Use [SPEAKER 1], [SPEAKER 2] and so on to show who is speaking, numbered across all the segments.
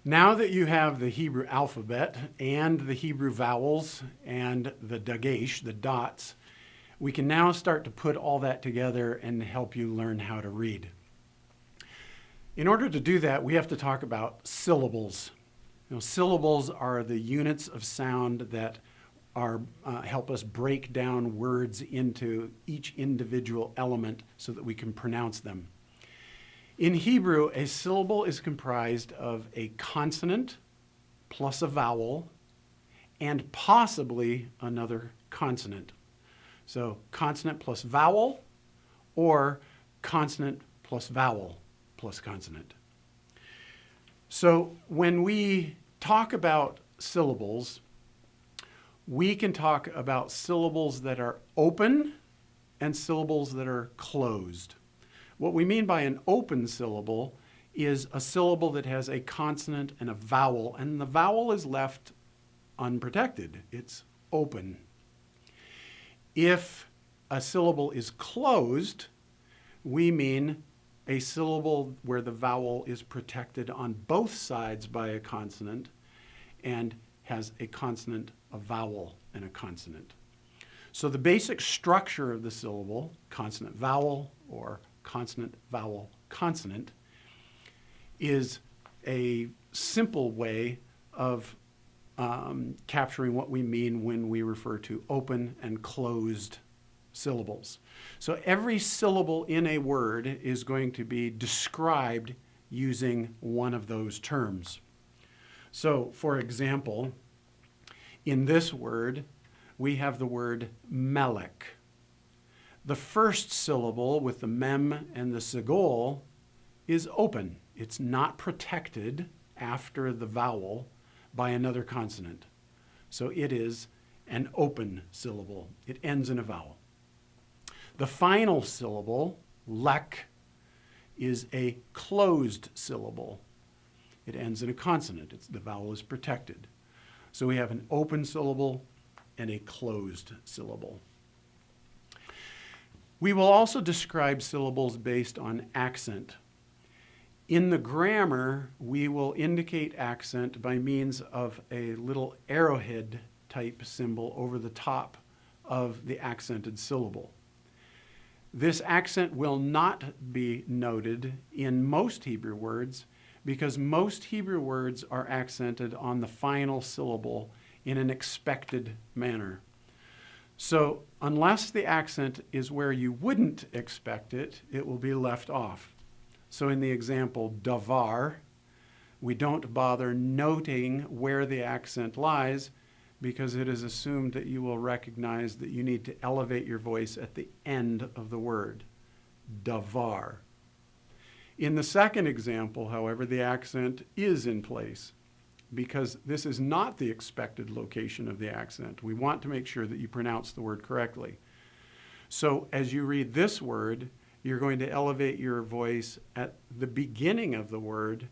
[SPEAKER 1] Now that you have the Hebrew alphabet and the Hebrew vowels and the dagesh, the dots, we can now start to put all that together and help you learn how to read. In order to do that, we have to talk about syllables. Syllables are the units of sound that help us break down words into each individual element so that we can pronounce them. In Hebrew, a syllable is comprised of a consonant plus a vowel and possibly another consonant. So consonant plus vowel or consonant plus vowel plus consonant. So when we talk about syllables, we can talk about syllables that are open and syllables that are closed. What we mean by an open syllable is a syllable that has a consonant and a vowel, and the vowel is left unprotected. It's open. If a syllable is closed, we mean a syllable where the vowel is protected on both sides by a consonant and has a consonant, a vowel, and a consonant. So the basic structure of the syllable, consonant vowel or consonant vowel consonant, is a simple way of capturing what we mean when we refer to open and closed syllables. So every syllable in a word is going to be described using one of those terms. So, for example, in this word, we have the word melech. The first syllable with the mem and the segol is open. It's not protected after the vowel by another consonant. So it is an open syllable. It ends in a vowel. The final syllable, lek, is a closed syllable. It ends in a consonant. The vowel is protected. So we have an open syllable and a closed syllable. We will also describe syllables based on accent. In the grammar, we will indicate accent by means of a little arrowhead type symbol over the top of the accented syllable. This accent will not be noted in most Hebrew words because most Hebrew words are accented on the final syllable in an expected manner. So unless the accent is where you wouldn't expect it, it will be left off. So in the example davar, we don't bother noting where the accent lies because it is assumed that you will recognize that you need to elevate your voice at the end of the word, davar. In the second example, however, the accent is in place because this is not the expected location of the accent. We want to make sure that you pronounce the word correctly. So as you read this word, you're going to elevate your voice at the beginning of the word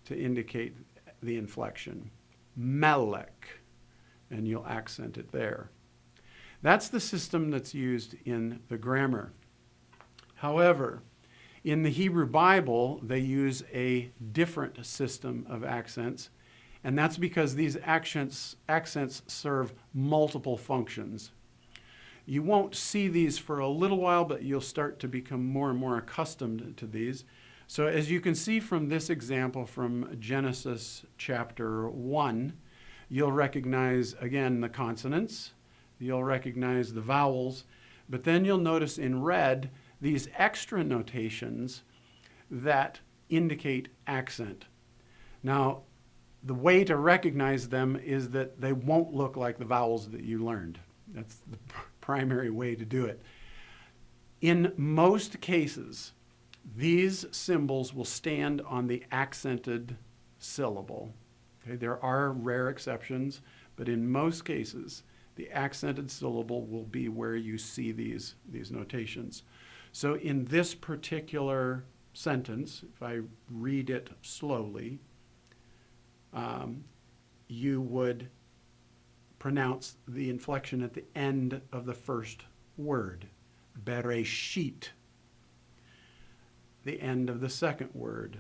[SPEAKER 1] to indicate the inflection, melech, and you'll accent it there. That's the system that's used in the grammar. However, in the Hebrew Bible, they use a different system of accents, and that's because these accents serve multiple functions. You won't see these for a little while, but you'll start to become more and more accustomed to these. So as you can see from this example from Genesis chapter 1, you'll recognize, again, the consonants. You'll recognize the vowels. But then you'll notice in red these extra notations that indicate accent. Now, the way to recognize them is that they won't look like the vowels that you learned. That's the primary way to do it. In most cases, these symbols will stand on the accented syllable. Okay, there are rare exceptions, but in most cases, the accented syllable will be where you see these notations. So in this particular sentence, if I read it slowly, you would pronounce the inflection at the end of the first word, bereshit. The end of the second word,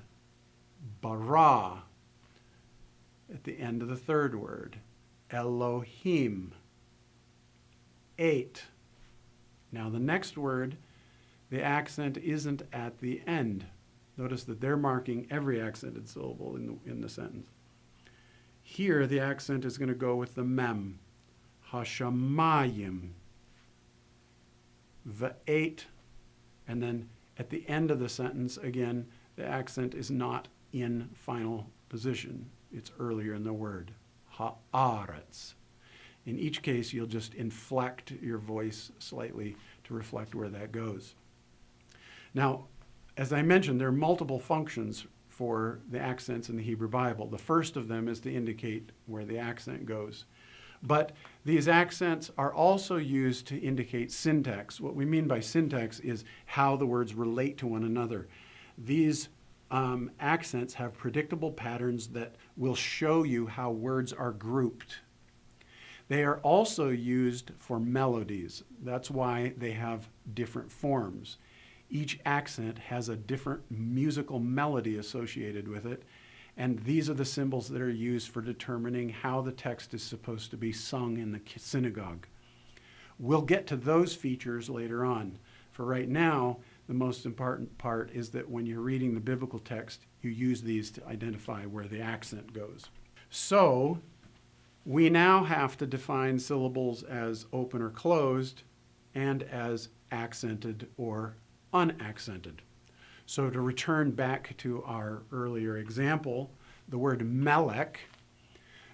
[SPEAKER 1] bara. at the end of the third word. Elohim. 8. Now the next word, the accent isn't at the end. Notice that they're marking every accented syllable in the sentence. Here, the accent is going to go with the mem. Hashamayim. V8. And then at the end of the sentence, again, the accent is not in final position. It's earlier in the word. Haaretz. In each case, you'll just inflect your voice slightly to reflect where that goes. Now, as I mentioned, there are multiple functions for the accents in the Hebrew Bible. The first of them is to indicate where the accent goes. But these accents are also used to indicate syntax. What we mean by syntax is how the words relate to one another. These accents have predictable patterns that will show you how words are grouped. They are also used for melodies. That's why they have different forms. Each accent has a different musical melody associated with it, and these are the symbols that are used for determining how the text is supposed to be sung in the synagogue. We'll get to those features later on. For right now, the most important part is that when you're reading the biblical text, you use these to identify where the accent goes. So, we now have to define syllables as open or closed and as accented or unaccented. So to return back to our earlier example, the word melech,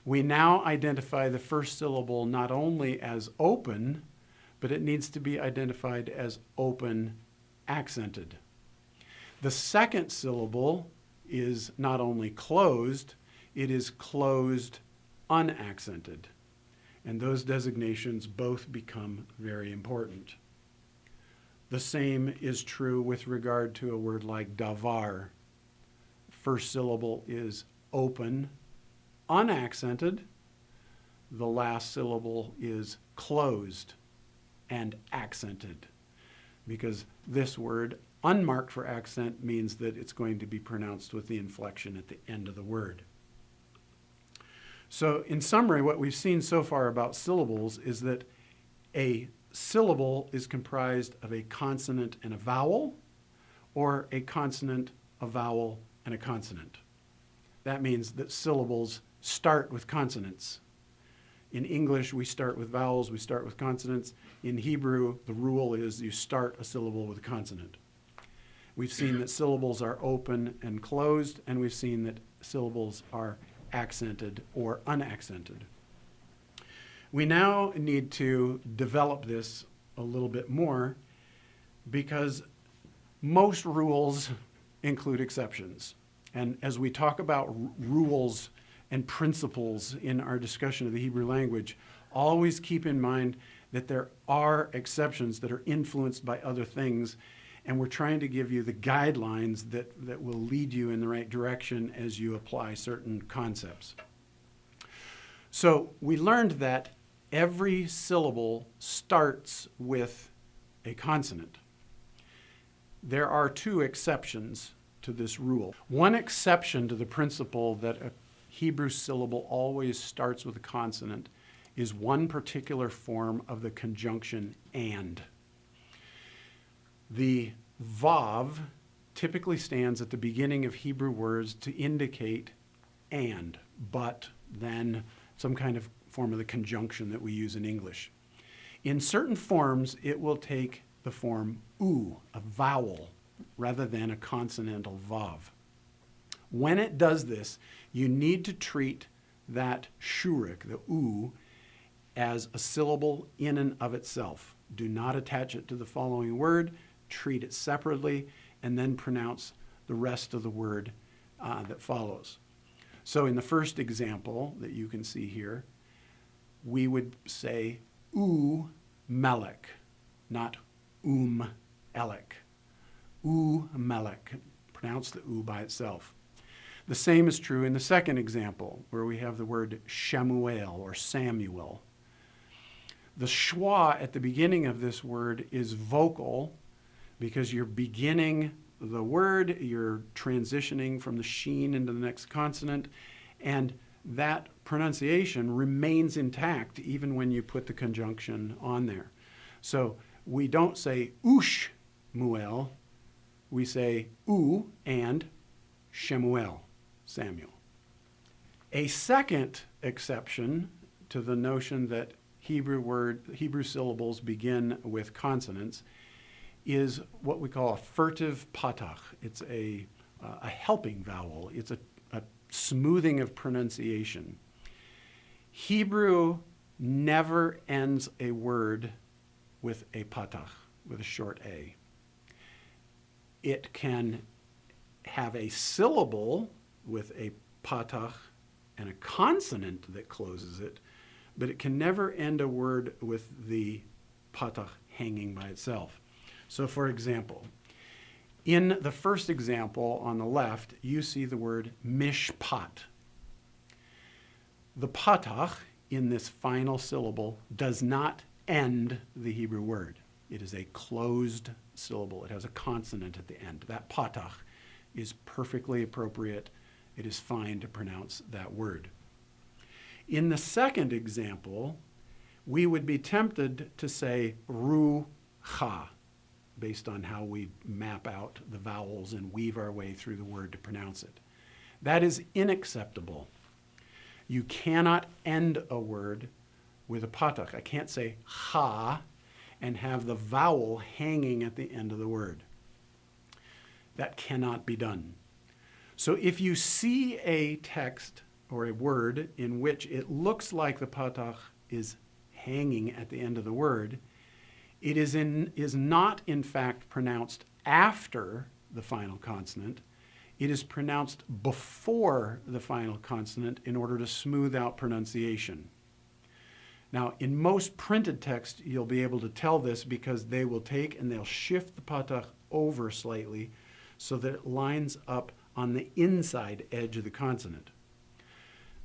[SPEAKER 1] we now identify the first syllable not only as open, but it needs to be identified as open accented. The second syllable is not only closed, it is closed unaccented. And those designations both become very important. The same is true with regard to a word like davar. First syllable is open, unaccented. The last syllable is closed and accented, because this word, unmarked for accent, means that it's going to be pronounced with the inflection at the end of the word. So in summary, what we've seen so far about syllables is that a syllable is comprised of a consonant and a vowel, or a consonant, a vowel, and a consonant. That means that syllables start with consonants. In English, we start with vowels, we start with consonants. In Hebrew, the rule is you start a syllable with a consonant. We've seen that syllables are open and closed, and we've seen that syllables are accented or unaccented. We now need to develop this a little bit more, because most rules include exceptions. And as we talk about rules and principles in our discussion of the Hebrew language, always keep in mind that there are exceptions that are influenced by other things, and we're trying to give you the guidelines that will lead you in the right direction as you apply certain concepts. So we learned that every syllable starts with a consonant. There are two exceptions to this rule. One exception to the principle that a Hebrew syllable always starts with a consonant is one particular form of the conjunction and. The vav typically stands at the beginning of Hebrew words to indicate and, but, then, some kind of form of the conjunction that we use in English. In certain forms, it will take the form u, a vowel, rather than a consonantal vav. When it does this, you need to treat that shurik, the u, as a syllable in and of itself. Do not attach it to the following word, treat it separately, and then pronounce the rest of the word that follows. So in the first example that you can see here, we would say melech, not elek. Melech. Pronounce the u by itself. The same is true in the second example, where we have the word Shemuel or Samuel. The schwa at the beginning of this word is vocal, because you're beginning the word, you're transitioning from the sheen into the next consonant, and that pronunciation remains intact even when you put the conjunction on there. So we don't say Ush Muel, we say U and Shemuel, Samuel. A second exception to the notion that Hebrew syllables begin with consonants is what we call a furtive patach. It's a helping vowel. It's a smoothing of pronunciation. Hebrew never ends a word with a patach, with a short A. It can have a syllable with a patach and a consonant that closes it, but it can never end a word with the patach hanging by itself. So for example, in the first example on the left, you see the word mishpat. The patach in this final syllable does not end the Hebrew word. It is a closed syllable. It has a consonant at the end. That patach is perfectly appropriate. It is fine to pronounce that word. In the second example, we would be tempted to say rucha, based on how we map out the vowels and weave our way through the word to pronounce it. That is unacceptable. You cannot end a word with a patach. I can't say ha and have the vowel hanging at the end of the word. That cannot be done. So if you see a text or a word in which it looks like the patach is hanging at the end of the word, it is not in fact pronounced after the final consonant. It is pronounced before the final consonant in order to smooth out pronunciation. Now, in most printed text, you'll be able to tell this because they will take and they'll shift the patach over slightly so that it lines up on the inside edge of the consonant.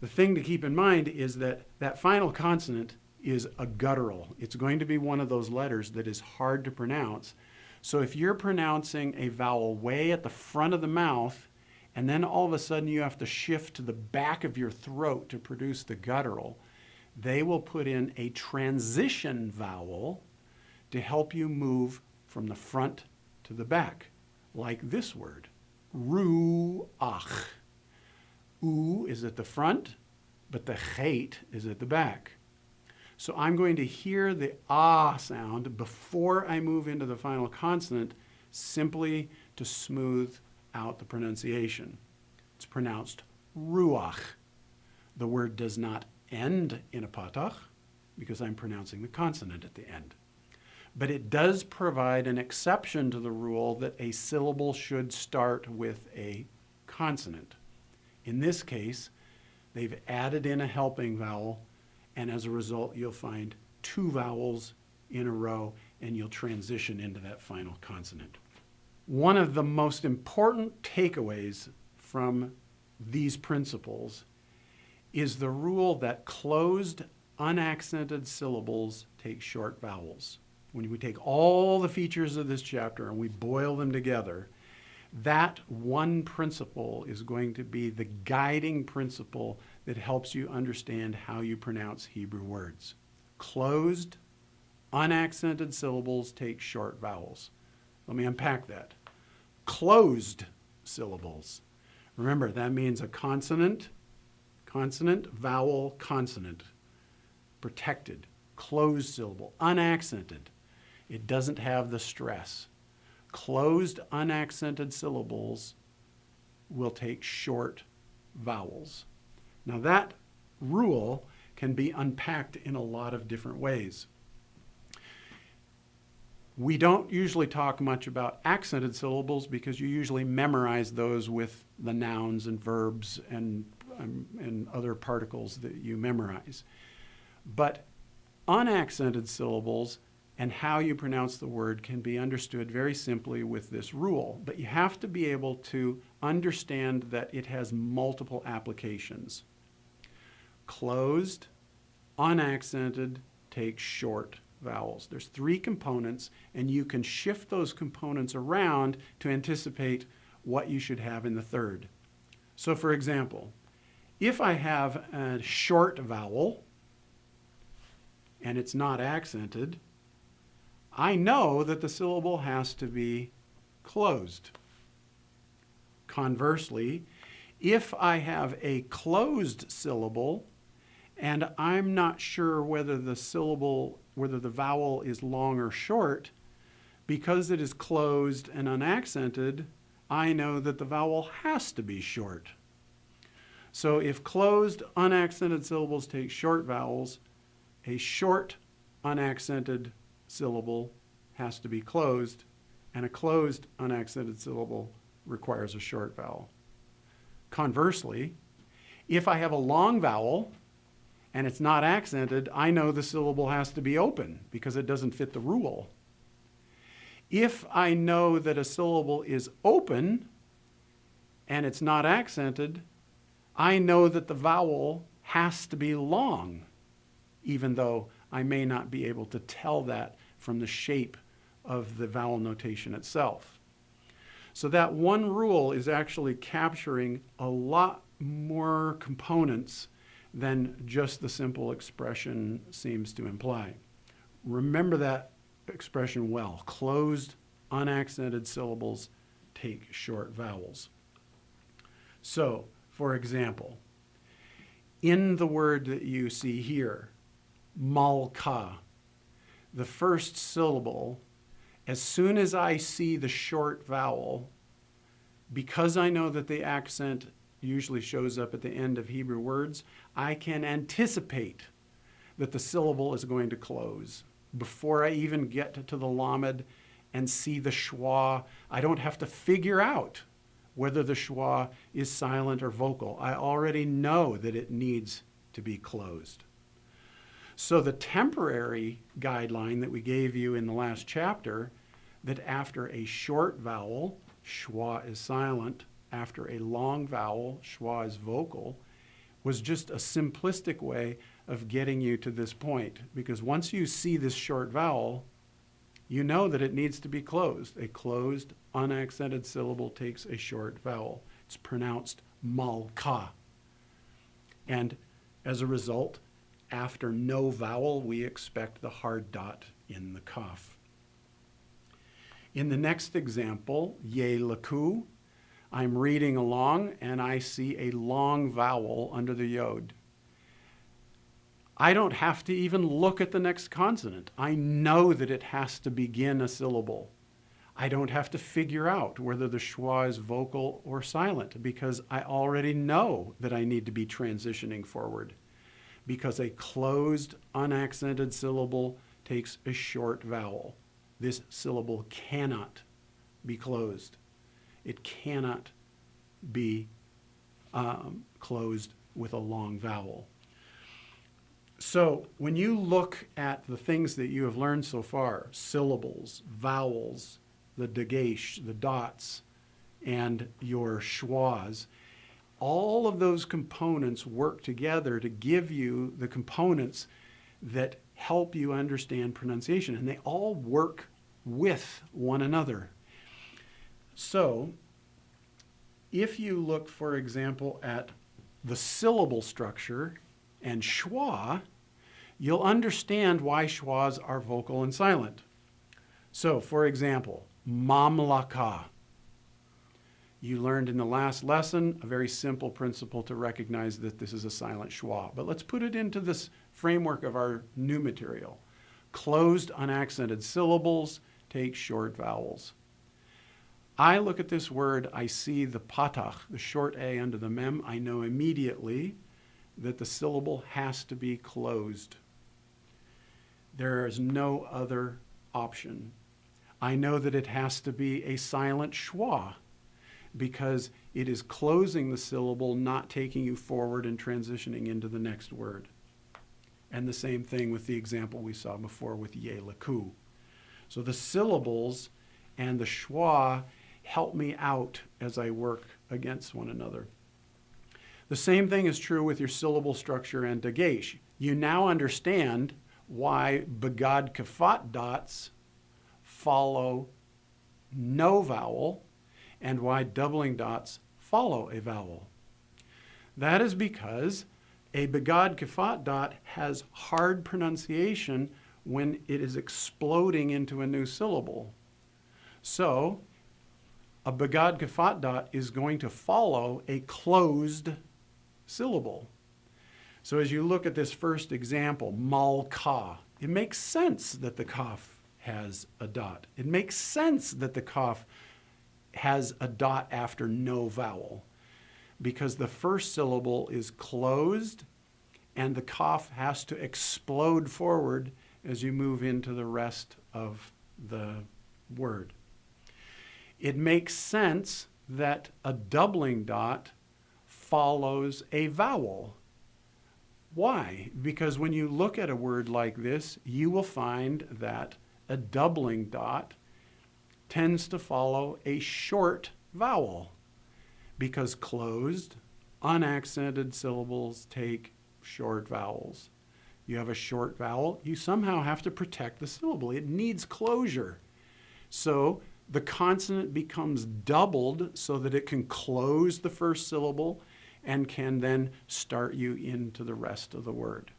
[SPEAKER 1] The thing to keep in mind is that that final consonant is a guttural. It's going to be one of those letters that is hard to pronounce. So if you're pronouncing a vowel way at the front of the mouth, and then all of a sudden you have to shift to the back of your throat to produce the guttural, they will put in a transition vowel to help you move from the front to the back, like this word, ruach. U is at the front, but the chet is at the back. So I'm going to hear the ah sound before I move into the final consonant, simply to smooth out the pronunciation. It's pronounced ruach. The word does not end in a patach because I'm pronouncing the consonant at the end. But it does provide an exception to the rule that a syllable should start with a consonant. In this case, they've added in a helping vowel, and as a result, you'll find two vowels in a row, and you'll transition into that final consonant. One of the most important takeaways from these principles is the rule that closed, unaccented syllables take short vowels. When we take all the features of this chapter and we boil them together, that one principle is going to be the guiding principle that helps you understand how you pronounce Hebrew words. Closed, unaccented syllables take short vowels. Let me unpack that. Closed syllables. Remember, that means a consonant, vowel, consonant. Protected, closed syllable. Unaccented. It doesn't have the stress. Closed, unaccented syllables will take short vowels. Now that rule can be unpacked in a lot of different ways. We don't usually talk much about accented syllables because you usually memorize those with the nouns and verbs and other particles that you memorize. But unaccented syllables and how you pronounce the word can be understood very simply with this rule. But you have to be able to understand that it has multiple applications. Closed, unaccented, take short vowels. There's three components, and you can shift those components around to anticipate what you should have in the third. So for example, If I have a short vowel and it's not accented, I know that the syllable has to be closed. Conversely, if I have a closed syllable and I'm not sure whether the vowel is long or short, because it is closed and unaccented, I know that the vowel has to be short. So if closed, unaccented syllables take short vowels, a short, unaccented syllable has to be closed, and a closed, unaccented syllable requires a short vowel. Conversely, if I have a long vowel and it's not accented, I know the syllable has to be open because it doesn't fit the rule. If I know that a syllable is open and it's not accented, I know that the vowel has to be long, even though I may not be able to tell that from the shape of the vowel notation itself. So that one rule is actually capturing a lot more components than just the simple expression seems to imply. Remember that expression well. Closed, unaccented syllables take short vowels. So, for example, in the word that you see here, malka, the first syllable, as soon as I see the short vowel, because I know that the accent usually shows up at the end of Hebrew words, I can anticipate that the syllable is going to close. Before I even get to the lamed and see the schwa, I don't have to figure out whether the schwa is silent or vocal. I already know that it needs to be closed. So the temporary guideline that we gave you in the last chapter, that after a short vowel, schwa is silent, after a long vowel, schwa is vocal, was just a simplistic way of getting you to this point. Because once you see this short vowel, you know that it needs to be closed. A closed, unaccented syllable takes a short vowel. It's pronounced malka. And as a result, after no vowel, we expect the hard dot in the kaf. In the next example, ye laku, I'm reading along and I see a long vowel under the yod. I don't have to even look at the next consonant. I know that it has to begin a syllable. I don't have to figure out whether the schwa is vocal or silent because I already know that I need to be transitioning forward, because a closed, unaccented syllable takes a short vowel. This syllable cannot be closed. It cannot be closed with a long vowel. So when you look at the things that you have learned so far, syllables, vowels, the dagesh, the dots, and your schwas, all of those components work together to give you the components that help you understand pronunciation, and they all work with one another. So if you look, for example, at the syllable structure and schwa, you'll understand why schwas are vocal and silent. So, for example, mamlaka. You learned in the last lesson a very simple principle to recognize that this is a silent schwa. But let's put it into this framework of our new material. Closed, unaccented syllables take short vowels. I look at this word, I see the patach, the short A under the mem. I know immediately that the syllable has to be closed. There is no other option. I know that it has to be a silent schwa because it is closing the syllable, not taking you forward and transitioning into the next word. And the same thing with the example we saw before with ye laku. So the syllables and the schwa help me out as I work against one another. The same thing is true with your syllable structure and dagesh. You now understand why begad kafat dots follow no vowel and why doubling dots follow a vowel. That is because a begad kafat dot has hard pronunciation when it is exploding into a new syllable. So a begad kafat dot is going to follow a closed syllable. So as you look at this first example, mal-ka, it makes sense that the kaf has a dot. It makes sense that the kaf has a dot after no vowel, because the first syllable is closed and the kaf has to explode forward as you move into the rest of the word. It makes sense that a doubling dot follows a vowel. Why? Because when you look at a word like this, you will find that a doubling dot tends to follow a short vowel, because closed, unaccented syllables take short vowels. You have a short vowel, you somehow have to protect the syllable. It needs closure. So the consonant becomes doubled so that it can close the first syllable and can then start you into the rest of the word.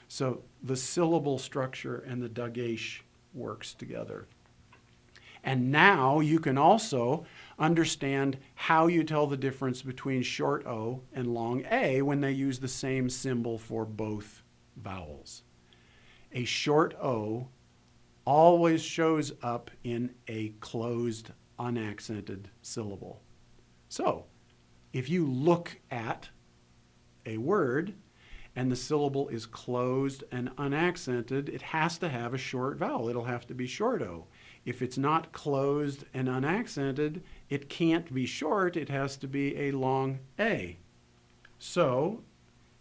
[SPEAKER 1] So the syllable structure and the dagesh works together. And now you can also understand how you tell the difference between short O and long A when they use the same symbol for both vowels. A short O always shows up in a closed, unaccented syllable. So if you look at a word and the syllable is closed and unaccented, it has to have a short vowel. It'll have to be short O. If it's not closed and unaccented, it can't be short. It has to be a long A. So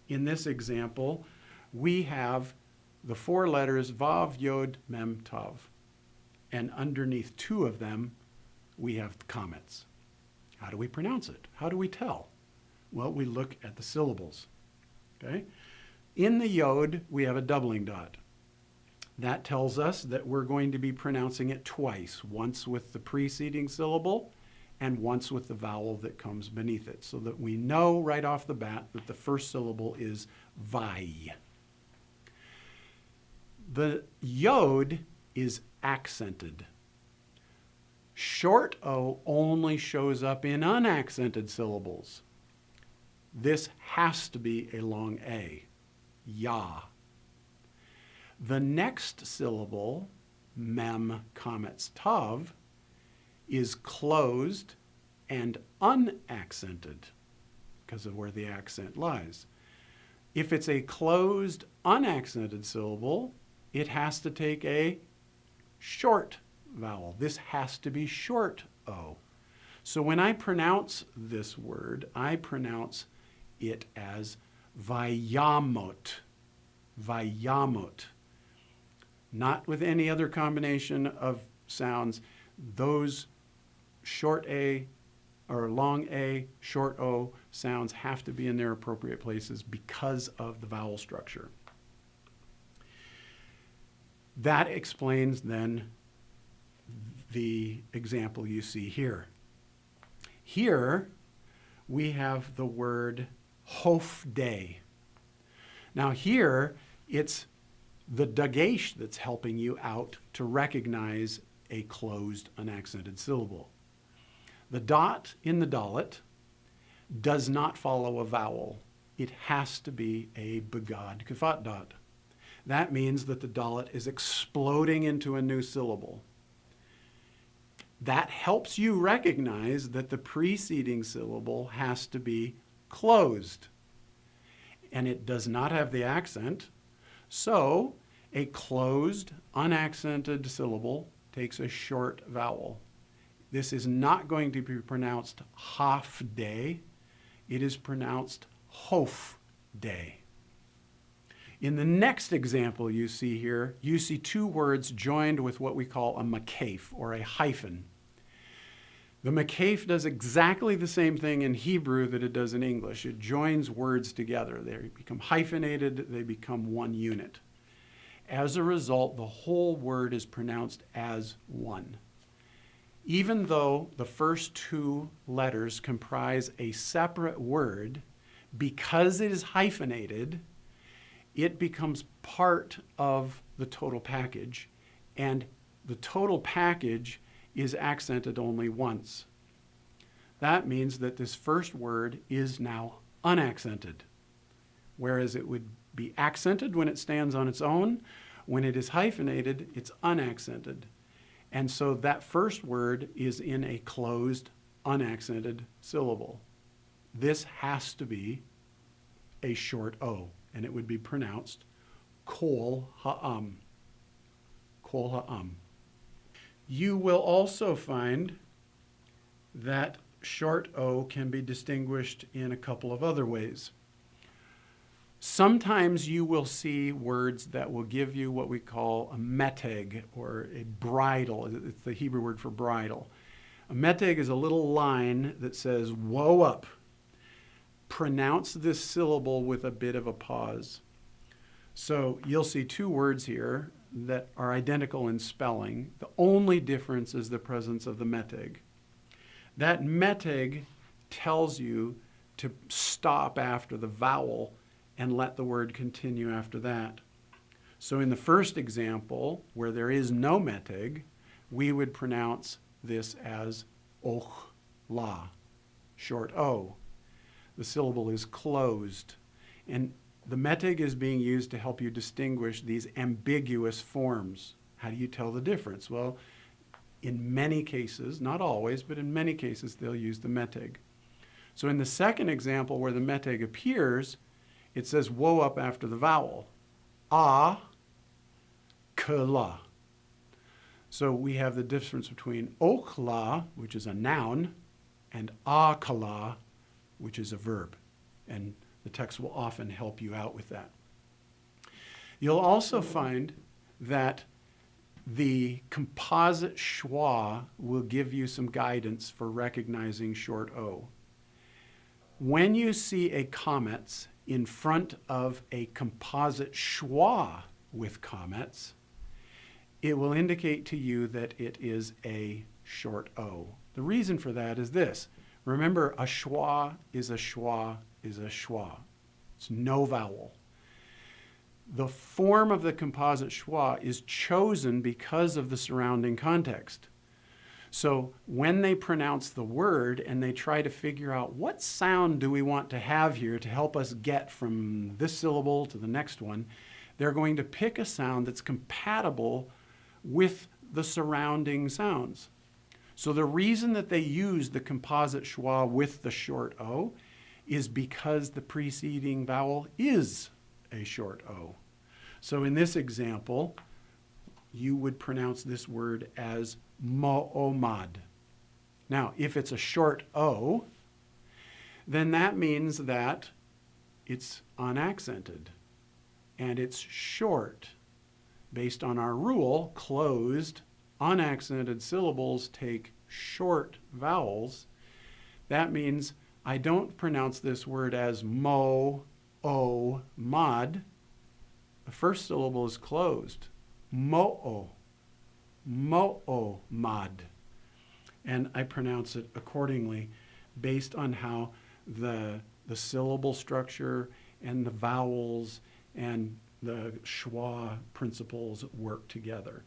[SPEAKER 1] in this example, we have the four letters Vav, Yod, Mem, Tav. And underneath two of them, we have comments. How do we pronounce it? How do we tell? Well, we look at the syllables. Okay? In the Yod, we have a doubling dot. That tells us that we're going to be pronouncing it twice, once with the preceding syllable and once with the vowel that comes beneath it, so that we know right off the bat that the first syllable is vai. The Yod is accented. Short O only shows up in unaccented syllables. This has to be a long A, ya. The next syllable, mem, comets, tav, is closed and unaccented because of where the accent lies. If it's a closed, unaccented syllable, it has to take a short vowel. This has to be short O. So when I pronounce this word, I pronounce it as vayamot, vayamot. Not with any other combination of sounds. Those short A or long A, short O sounds have to be in their appropriate places because of the vowel structure. That explains then the example you see here. Here we have the word hofde. Now here it's the dagesh that's helping you out to recognize a closed, unaccented syllable. The dot in the dalet does not follow a vowel. It has to be a begad kafat dot. That means that the dalet is exploding into a new syllable. That helps you recognize that the preceding syllable has to be closed. And it does not have the accent. So a closed, unaccented syllable takes a short vowel. This is not going to be pronounced hafde. It is pronounced hofde. In the next example you see here, you see two words joined with what we call a makaf, or a hyphen. The makaf does exactly the same thing in Hebrew that it does in English. It joins words together. They become hyphenated, they become one unit. As a result, the whole word is pronounced as one. Even though the first two letters comprise a separate word, Because it is hyphenated, it becomes part of the total package, and the total package is accented only once. That means that this first word is now unaccented, whereas it would be accented when it stands on its own. When it is hyphenated, it's unaccented. And so that first word is in a closed, unaccented syllable. This has to be a short O, and it would be pronounced kol ha'am. Kol ha'am. You will also find that short O can be distinguished in a couple of other ways. Sometimes you will see words that will give you what we call a meteg, or a bridle. It's the Hebrew word for bridle. A meteg is a little line that says, woe up. Pronounce this syllable with a bit of a pause. So you'll see two words here that are identical in spelling. The only difference is the presence of the meteg. That meteg tells you to stop after the vowel and let the word continue after that. So in the first example, where there is no meteg, we would pronounce this as och la, short O. The syllable is closed. And the meteg is being used to help you distinguish these ambiguous forms. How do you tell the difference? Well, in many cases, not always, but in many cases, they'll use the meteg. So in the second example where the meteg appears, it says woe up after the vowel. A, k, la. So we have the difference between okla, which is a noun, and akala, which is a verb. And the text will often help you out with that. You'll also find that the composite schwa will give you some guidance for recognizing short O. When you see a comets in front of a composite schwa with comets, it will indicate to you that it is a short O. The reason for that is this. Remember, a schwa is a schwa is a schwa. It's no vowel. The form of the composite schwa is chosen because of the surrounding context. So when they pronounce the word and they try to figure out what sound do we want to have here to help us get from this syllable to the next one, they're going to pick a sound that's compatible with the surrounding sounds. So the reason that they use the composite schwa with the short O is because the preceding vowel is a short O. So in this example, you would pronounce this word as mo'omad. Now, if it's a short O, then that means that it's unaccented and it's short. Based on our rule, closed, unaccented syllables take short vowels. That means I don't pronounce this word as mo-o-mad. The first syllable is closed. Mo-o. Mo-o-mad. And I pronounce it accordingly based on how the syllable structure and the vowels and the schwa principles work together.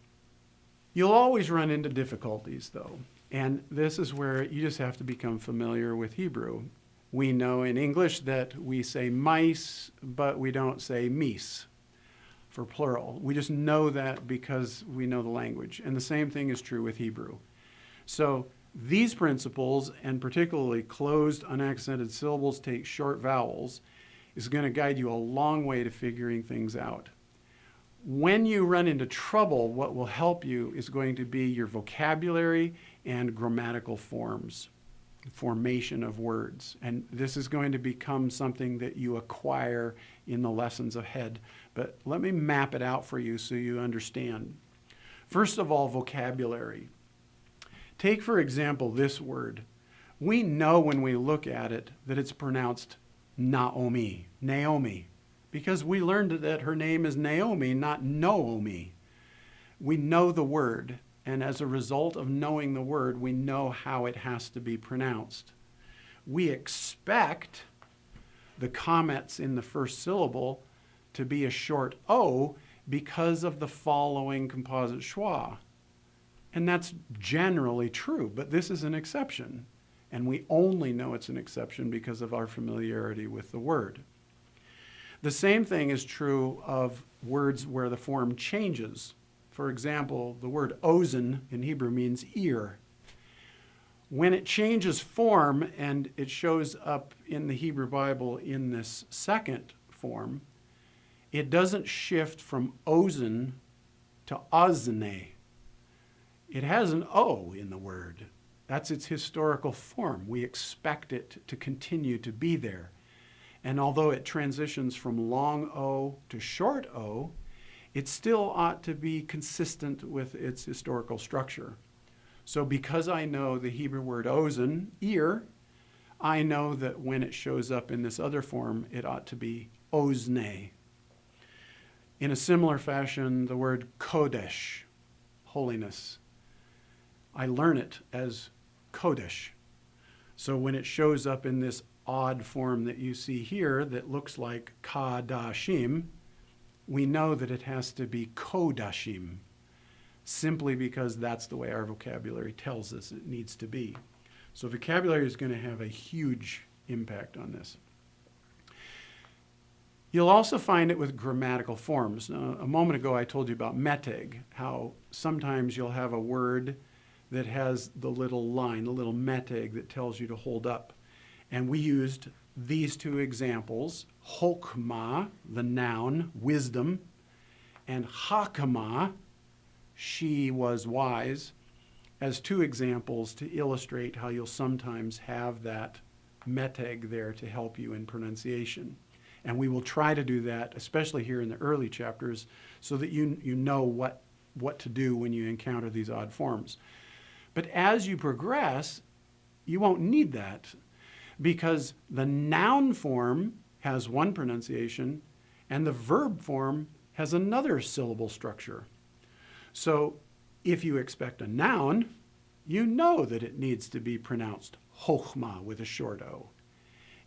[SPEAKER 1] You'll always run into difficulties, though, and this is where you just have to become familiar with Hebrew. We know in English that we say mice, but we don't say meese for plural. We just know that because we know the language, and the same thing is true with Hebrew. So these principles, and particularly closed, unaccented syllables take short vowels, is going to guide you a long way to figuring things out. When you run into trouble, what will help you is going to be your vocabulary and grammatical forms, formation of words. And this is going to become something that you acquire in the lessons ahead. But let me map it out for you so you understand. First of all, vocabulary. Take, for example, this word. We know when we look at it that it's pronounced Naomi, because we learned that her name is Naomi, not Noomi. We know the word, and as a result of knowing the word, we know how it has to be pronounced. We expect the comets in the first syllable to be a short O because of the following composite schwa. And that's generally true, but this is an exception. And we only know it's an exception because of our familiarity with the word. The same thing is true of words where the form changes. For example, the word ozen in Hebrew means ear. When it changes form and it shows up in the Hebrew Bible in this second form, it doesn't shift from ozen to ozne. It has an O in the word. That's its historical form. We expect it to continue to be there. And although it transitions from long O to short O, it still ought to be consistent with its historical structure. So because I know the Hebrew word ozen, ear, I know that when it shows up in this other form, it ought to be ozne. In a similar fashion, the word kodesh, holiness, I learn it as kodesh. So when it shows up in this odd form that you see here that looks like kadashim, we know that it has to be kodashim, simply because that's the way our vocabulary tells us it needs to be. So vocabulary is going to have a huge impact on this. You'll also find it with grammatical forms. Now, a moment ago I told you about meteg, how sometimes you'll have a word that has the little line, the little meteg that tells you to hold up. And we used these two examples, chokmah, the noun, wisdom, and hakama, she was wise, as two examples to illustrate how you'll sometimes have that meteg there to help you in pronunciation. And we will try to do that, especially here in the early chapters, so that you know what to do when you encounter these odd forms. But as you progress, you won't need that, because the noun form has one pronunciation and the verb form has another syllable structure. So if you expect a noun, you know that it needs to be pronounced chokhmah with a short O.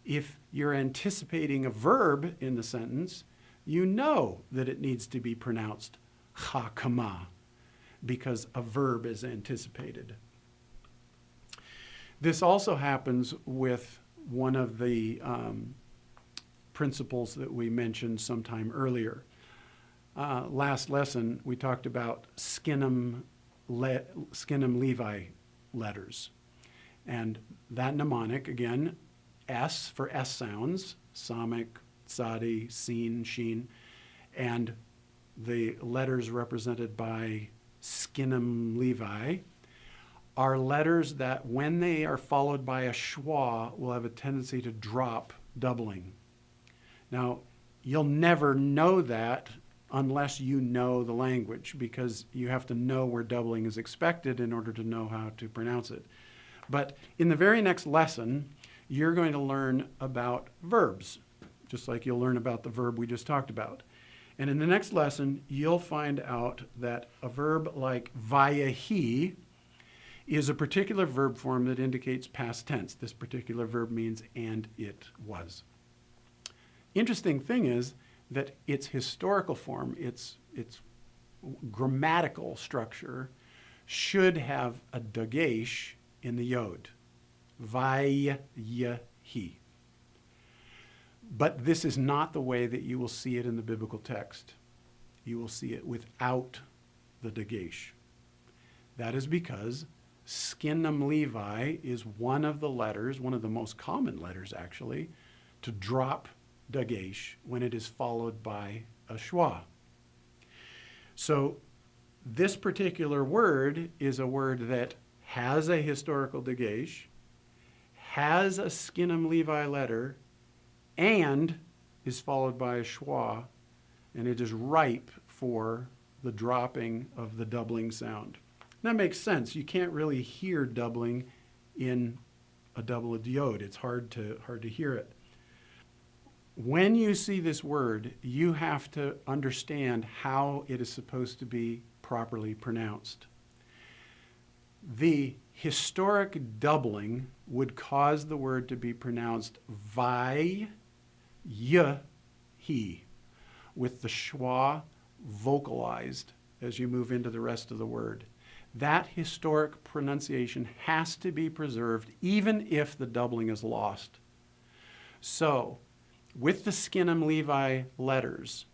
[SPEAKER 1] If you're anticipating a verb in the sentence, you know that it needs to be pronounced chakama because a verb is anticipated. This also happens with one of the principles that we mentioned sometime earlier. Last lesson, we talked about Skinnem Levi letters. And that mnemonic, again, S for S sounds, Samic, Tzadi, Sin, Shin, and the letters represented by Skinnem Levi are letters that when they are followed by a schwa will have a tendency to drop doubling. Now, you'll never know that unless you know the language, because you have to know where doubling is expected in order to know how to pronounce it. But in the very next lesson, you're going to learn about verbs, just like you'll learn about the verb we just talked about. And in the next lesson, you'll find out that a verb like vayahi is a particular verb form that indicates past tense. This particular verb means and it was. Interesting thing is that its historical form, its grammatical structure, should have a dagesh in the yod. Vayahi. But this is not the way that you will see it in the biblical text. You will see it without the dagesh. That is because Skinnem Levi is one of the letters, one of the most common letters actually, to drop dagesh when it is followed by a schwa. So this particular word is a word that has a historical dagesh, has a Skinnem Levi letter, and is followed by a schwa, and it is ripe for the dropping of the doubling sound. That makes sense. You can't really hear doubling in a doubled yod. It's hard to hear it. When you see this word, you have to understand how it is supposed to be properly pronounced. The historic doubling would cause the word to be pronounced vai, y, he, with the schwa vocalized as you move into the rest of the word. That historic pronunciation has to be preserved even if the doubling is lost. So, with the Skinnem Levi letters,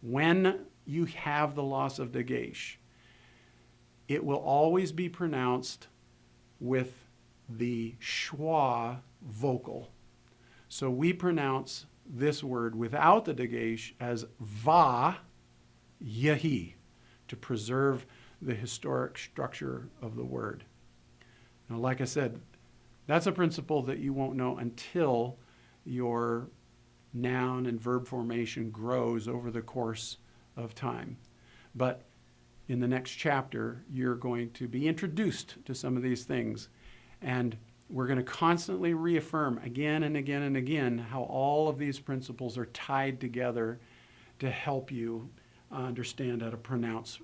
[SPEAKER 1] when you have the loss of dagesh, it will always be pronounced with the schwa vocal. So we pronounce this word without the dagesh as va, yahi, to preserve the historic structure of the word. Now, like I said, that's a principle that you won't know until your noun and verb formation grows over the course of time. But in the next chapter, you're going to be introduced to some of these things. And we're going to constantly reaffirm again and again and again how all of these principles are tied together to help you understand how to pronounce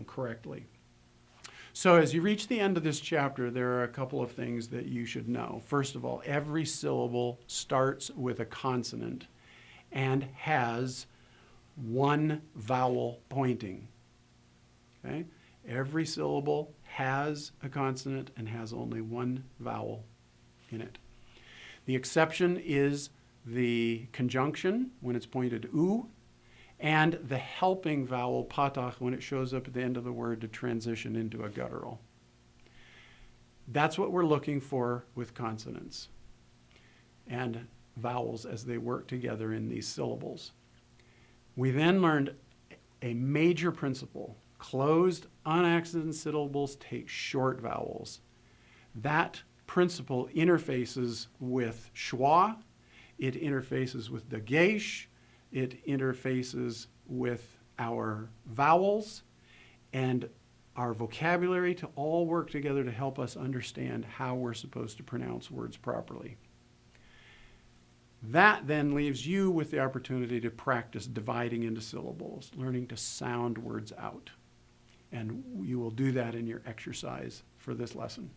[SPEAKER 1] correctly. So as you reach the end of this chapter, there are a couple of things that you should know. First of all, every syllable starts with a consonant and has one vowel pointing. Okay? Every syllable has a consonant and has only one vowel in it. The exception is the conjunction when it's pointed u, and the helping vowel patach when it shows up at the end of the word to transition into a guttural. That's what we're looking for with consonants and vowels as they work together in these syllables. We then learned a major principle. Closed, unaccented syllables take short vowels. That principle interfaces with schwa, it interfaces with dagesh, it interfaces with our vowels and our vocabulary to all work together to help us understand how we're supposed to pronounce words properly. That then leaves you with the opportunity to practice dividing into syllables, learning to sound words out. And you will do that in your exercise for this lesson.